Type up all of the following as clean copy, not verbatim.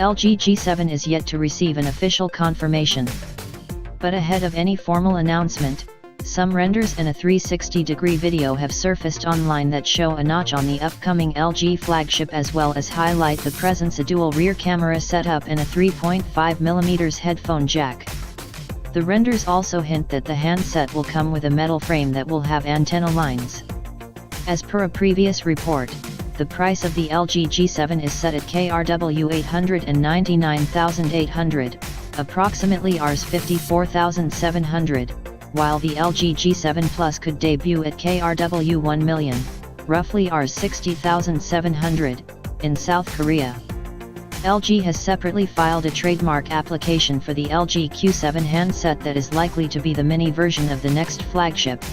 LG G7 is yet to receive an official confirmation. But ahead of any formal announcement, some renders and a 360-degree video have surfaced online that show a notch on the upcoming LG flagship, as well as highlight the presence of a dual rear camera setup and a 3.5mm headphone jack. The renders also hint that the handset will come with a metal frame that will have antenna lines. As per a previous report, the price of the LG G7 is set at KRW 899,800, approximately Rs 54,700. While the LG G7 Plus could debut at KRW 1 million, roughly Rs 60,700, in South Korea. LG has separately filed a trademark application for the LG Q7 handset that is likely to be the mini version of the next flagship.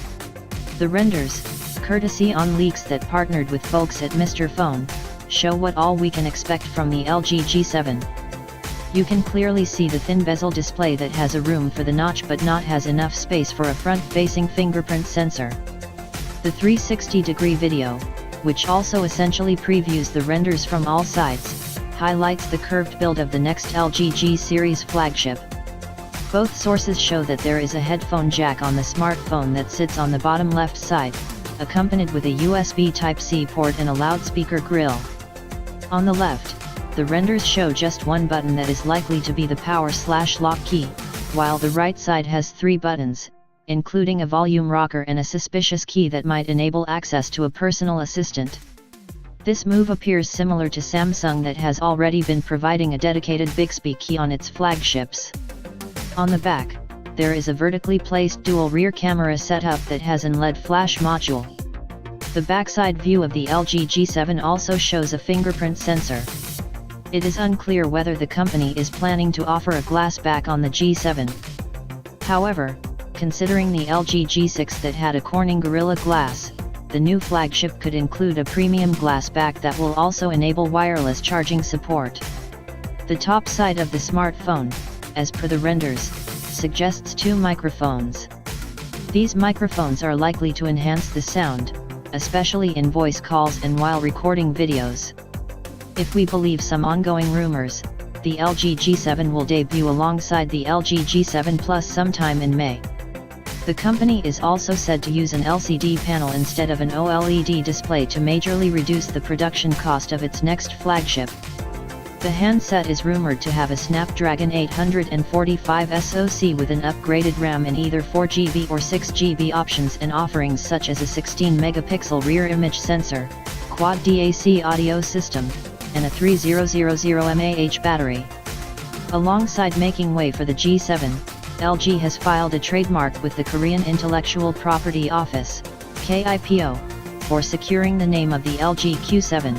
The renders, courtesy OnLeaks that partnered with folks at Mr. Phone, show what all we can expect from the LG G7. You can clearly see the thin bezel display that has a room for the notch but not has enough space for a front-facing fingerprint sensor. The 360-degree video, which also essentially previews the renders from all sides, highlights the curved build of the next LG G series flagship. Both sources show that there is a headphone jack on the smartphone that sits on the bottom left side, accompanied with a USB Type-C port and a loudspeaker grill. On the left, the renders show just one button that is likely to be the power/lock key, while the right side has 3 buttons, including a volume rocker and a suspicious key that might enable access to a personal assistant. This move appears similar to Samsung that has already been providing a dedicated Bixby key on its flagships. On the back, there is a vertically placed dual rear camera setup that has an LED flash module. The backside view of the LG G7 also shows a fingerprint sensor. It is unclear whether the company is planning to offer a glass back on the G7. However, considering the LG G6 that had a Corning Gorilla Glass, the new flagship could include a premium glass back that will also enable wireless charging support. The top side of the smartphone, as per the renders, suggests 2 microphones. These microphones are likely to enhance the sound, especially in voice calls and while recording videos. If we believe some ongoing rumors, the LG G7 will debut alongside the LG G7 Plus sometime in May. The company is also said to use an LCD panel instead of an OLED display to majorly reduce the production cost of its next flagship. The handset is rumored to have a Snapdragon 845 SoC with an upgraded RAM and either 4GB or 6GB options and offerings such as a 16-megapixel rear image sensor, quad DAC audio system, and a 3000 mAh battery. Alongside making way for the G7, LG has filed a trademark with the Korean Intellectual Property Office, KIPO, for securing the name of the LG Q7.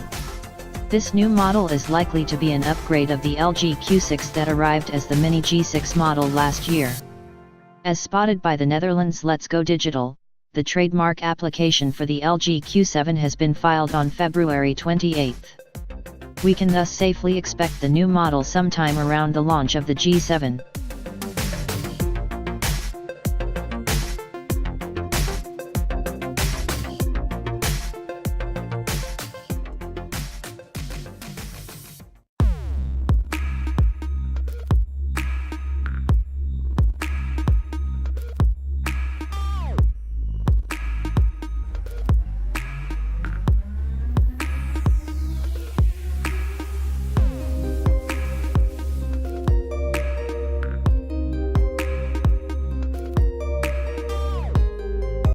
This new model is likely to be an upgrade of the LG Q6 that arrived as the mini G6 model last year. As spotted by the Netherlands Let's Go Digital, the trademark application for the LG Q7 has been filed on February 28. We can thus safely expect the new model sometime around the launch of the G7.